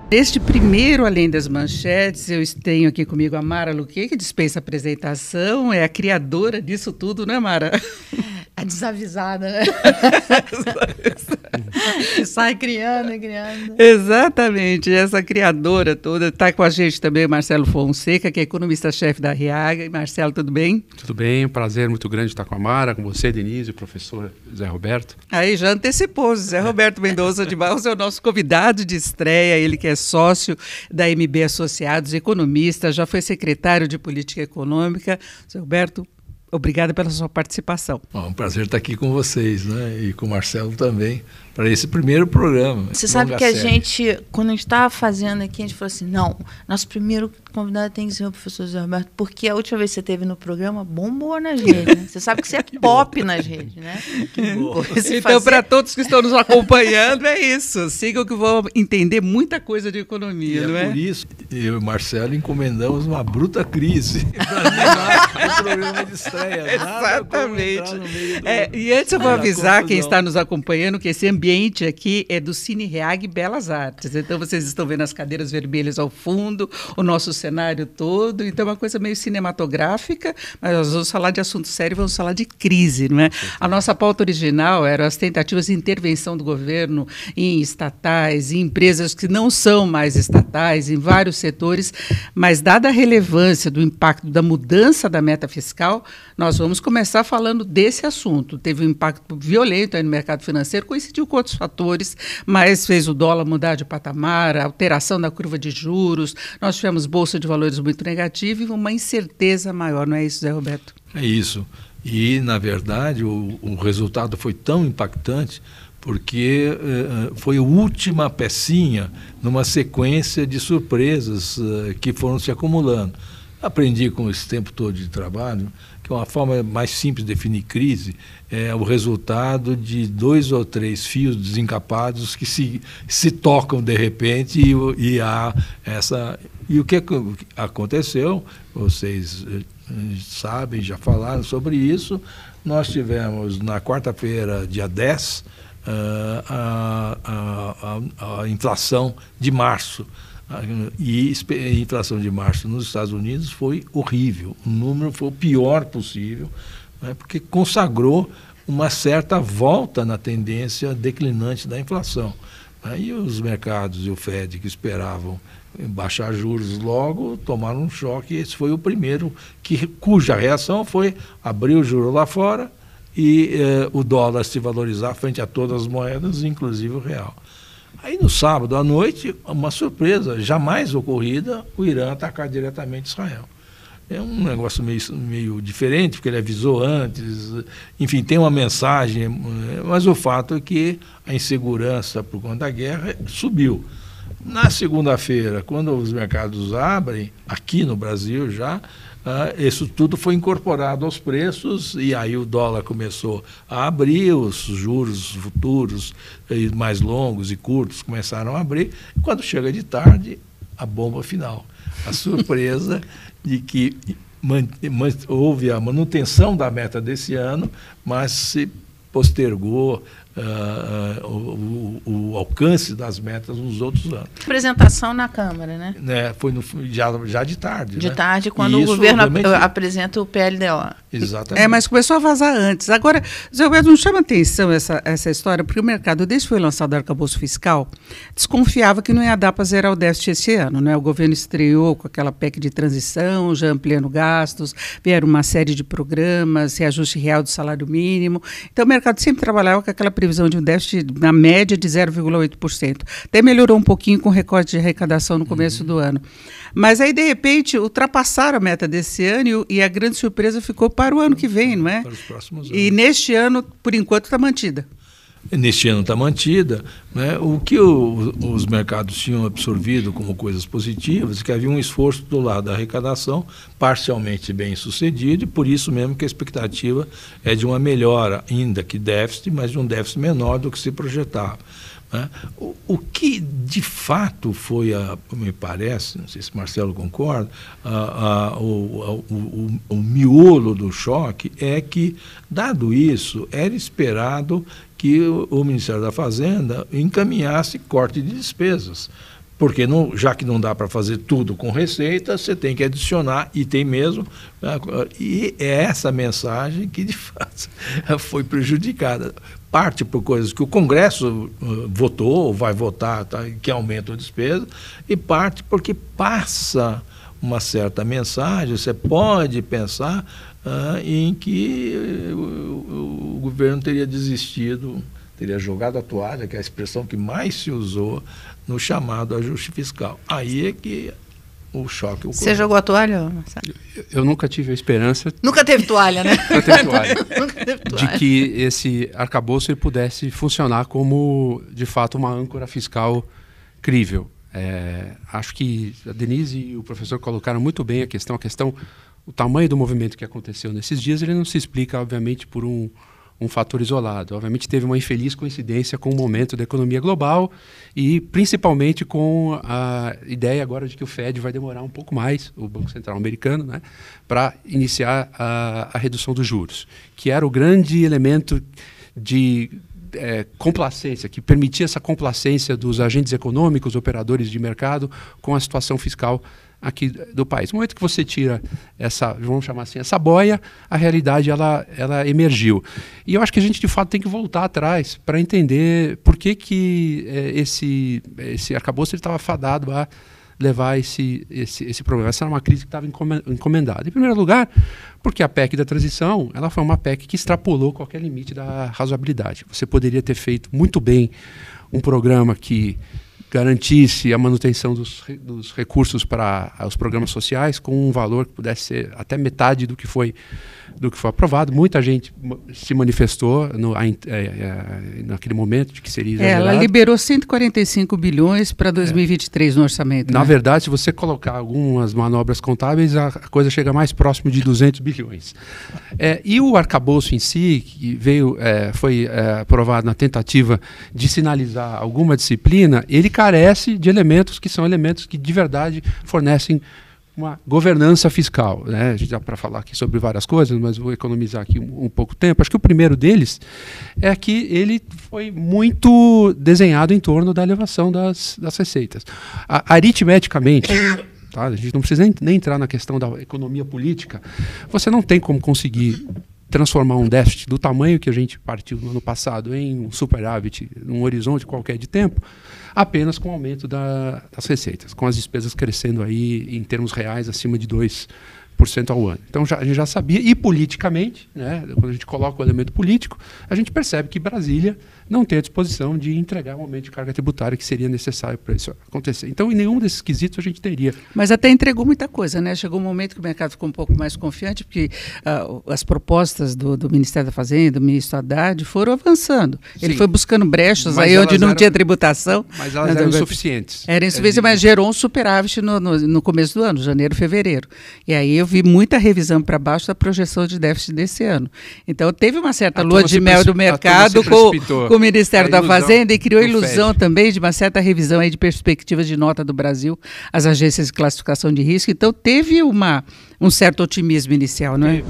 Neste primeiro Além das Manchetes, eu tenho aqui comigo a Mara Luque, que dispensa apresentação, é a criadora disso tudo, né, Mara? A desavisada, né? Sai criando e criando. Exatamente, essa criadora toda. Está com a gente também o Marcelo Fonseca, que é economista-chefe da RIAG. Marcelo, tudo bem? Tudo bem, um prazer muito grande estar com a Mara, com você, Denise, e o professor Zé Roberto. Aí já antecipou, Zé Roberto Mendonça de Barros é o nosso convidado de estreia, ele que é sócio da MB Associados, economista, já foi secretário de Política Econômica. Zé Roberto, obrigada pela sua participação. Bom, um prazer estar aqui com vocês, né? E com o Marcelo também, para esse primeiro programa. Você sabe que a gente, quando a gente estava fazendo aqui, a gente falou assim, não, nosso primeiro convidado tem que ser o professor Zé Roberto, porque a última vez que você esteve no programa, bombou nas redes, né? Você sabe que você é pop nas redes, né? Que bom. Então, para todos que estão nos acompanhando, é isso. Sigam que vão entender muita coisa de economia, e não é? Por isso, eu e o Marcelo encomendamos uma bruta crise para o programa de estreia. Exatamente. E antes eu vou avisar quem está nos acompanhando que esse ambiente aqui é do Cine RIAG Belas Artes. Então, vocês estão vendo as cadeiras vermelhas ao fundo, o nosso cenário todo. Então, é uma coisa meio cinematográfica, mas nós vamos falar de assunto sério, vamos falar de crise, não é? A nossa pauta original eram as tentativas de intervenção do governo em estatais, em empresas que não são mais estatais, em vários setores, mas dada a relevância do impacto da mudança da meta fiscal, nós vamos começar falando desse assunto. Teve um impacto violento aí no mercado financeiro, coincidiu com outros fatores, mas fez o dólar mudar de patamar, a alteração da curva de juros, nós tivemos bolsa de valores muito negativa e uma incerteza maior, não é isso, Zé Roberto? É isso. E, na verdade, o resultado foi tão impactante porque foi a última pecinha numa sequência de surpresas que foram se acumulando. Aprendi com esse tempo todo de trabalho que uma forma mais simples de definir crise é o resultado de 2 ou 3 fios desencapados que se tocam de repente e há essa... E o que aconteceu, vocês sabem, já falaram sobre isso, nós tivemos na quarta-feira, dia 10, a inflação de março. E a inflação de março nos Estados Unidos foi horrível, o número foi o pior possível, né, porque consagrou uma certa volta na tendência declinante da inflação. Né, e os mercados e o Fed que esperavam baixar juros logo tomaram um choque, e esse foi o primeiro cuja reação foi abrir o juro lá fora e o dólar se valorizar frente a todas as moedas, inclusive o real. Aí no sábado à noite, uma surpresa jamais ocorrida, o Irã atacar diretamente Israel. É um negócio meio diferente, porque ele avisou antes, enfim, tem uma mensagem, mas o fato é que a insegurança por conta da guerra subiu. Na segunda-feira, quando os mercados abrem, aqui no Brasil já, isso tudo foi incorporado aos preços e aí o dólar começou a abrir, os juros futuros mais longos e curtos começaram a abrir. Quando chega de tarde, a bomba final. A surpresa de que houve a manutenção da meta desse ano, mas se postergou o alcance das metas nos outros anos. Apresentação na Câmara, né? Foi já de tarde. De né? tarde, quando o governo apresenta o PLDO. Exatamente. Mas começou a vazar antes. Agora, Zé Roberto, não chama atenção essa história, porque o mercado, desde que foi lançado o arcabouço fiscal, desconfiava que não ia dar para zerar o déficit esse ano, né? O governo estreou com aquela PEC de transição, já ampliando gastos, vieram uma série de programas, reajuste real do salário mínimo. Então, o mercado sempre trabalhava com aquela previsão de um déficit na média de 0,8%. Até melhorou um pouquinho com o recorde de arrecadação no começo do ano. Mas aí, de repente, ultrapassaram a meta desse ano e a grande surpresa ficou para o ano que vem, não é? Para os próximos anos. E neste ano, por enquanto, está mantida. Neste ano está mantida, né? O que os mercados tinham absorvido como coisas positivas, que havia um esforço do lado da arrecadação parcialmente bem sucedido, e por isso mesmo que a expectativa é de uma melhora, ainda que déficit, mas de um déficit menor do que se projetava. Né? O que de fato foi, me parece, não sei se Marcelo concorda, o miolo do choque é que, dado isso, era esperado que o Ministério da Fazenda encaminhasse corte de despesas, Porque já que não dá para fazer tudo com receita, você tem que adicionar, e tem mesmo. E é essa mensagem que, de fato, foi prejudicada. Parte por coisas que o Congresso votou, vai votar, tá, que aumentam a despesa, e parte porque passa uma certa mensagem. Você pode pensar em que o governo teria desistido, teria jogado a toalha, que é a expressão que mais se usou no chamado ajuste fiscal. Aí é que o choque ocorreu. Você jogou a toalha, Marcelo? Eu nunca tive a esperança... Nunca teve toalha, né? Nunca teve toalha. Nunca teve toalha. De que esse arcabouço ele pudesse funcionar como, de fato, uma âncora fiscal crível. Acho que a Denise e o professor colocaram muito bem a questão, o tamanho do movimento que aconteceu nesses dias, ele não se explica, obviamente, por um fator isolado. Obviamente teve uma infeliz coincidência com o momento da economia global e principalmente com a ideia agora de que o Fed vai demorar um pouco mais, o Banco Central americano, né, para iniciar a redução dos juros, que era o grande elemento de complacência, que permitia essa complacência dos agentes econômicos, operadores de mercado com a situação fiscal aqui do país. No momento que você tira essa, vamos chamar assim, essa boia, a realidade ela emergiu. E eu acho que a gente de fato tem que voltar atrás para entender por que esse arcabouço estava fadado a levar esse problema. Essa era uma crise que estava encomendada. Em primeiro lugar, porque a PEC da transição ela foi uma PEC que extrapolou qualquer limite da razoabilidade. Você poderia ter feito muito bem um programa que garantisse a manutenção dos recursos para os programas sociais com um valor que pudesse ser até metade do que foi aprovado. Muita gente se manifestou naquele momento de que seria exagerado. Ela liberou 145 bilhões para 2023 no orçamento. Na né? verdade, se você colocar algumas manobras contábeis, a coisa chega mais próximo de 200 bilhões. E o arcabouço em si, que foi aprovado na tentativa de sinalizar alguma disciplina, ele carece de elementos que são elementos que de verdade fornecem uma governança fiscal, né? A gente dá para falar aqui sobre várias coisas, mas vou economizar aqui um pouco tempo. Acho que o primeiro deles é que ele foi muito desenhado em torno da elevação das receitas. Aritmeticamente, tá? A gente não precisa nem entrar na questão da economia política, você não tem como conseguir transformar um déficit do tamanho que a gente partiu no ano passado em um superávit, num horizonte qualquer de tempo, apenas com o aumento das receitas, com as despesas crescendo aí em termos reais acima de 2% ao ano. Então a gente já sabia, e politicamente, né, quando a gente coloca o elemento político, a gente percebe que Brasília não tem a disposição de entregar um aumento de carga tributária que seria necessário para isso acontecer. Então, em nenhum desses quesitos a gente teria. Mas até entregou muita coisa, né? Chegou um momento que o mercado ficou um pouco mais confiante, porque as propostas do Ministério da Fazenda, do ministro Haddad, foram avançando. Sim. Ele foi buscando brechas aí onde não tinha tributação. Mas elas eram insuficientes. Era insuficiente, mas gerou um superávit no começo do ano, janeiro, fevereiro. E aí eu vi muita revisão para baixo da projeção de déficit desse ano. Então, teve uma certa lua de mel do mercado com o Ministério da Fazenda e criou a ilusão também de uma certa revisão aí de perspectivas de nota do Brasil, as agências de classificação de risco. Então, teve um certo otimismo inicial, não é?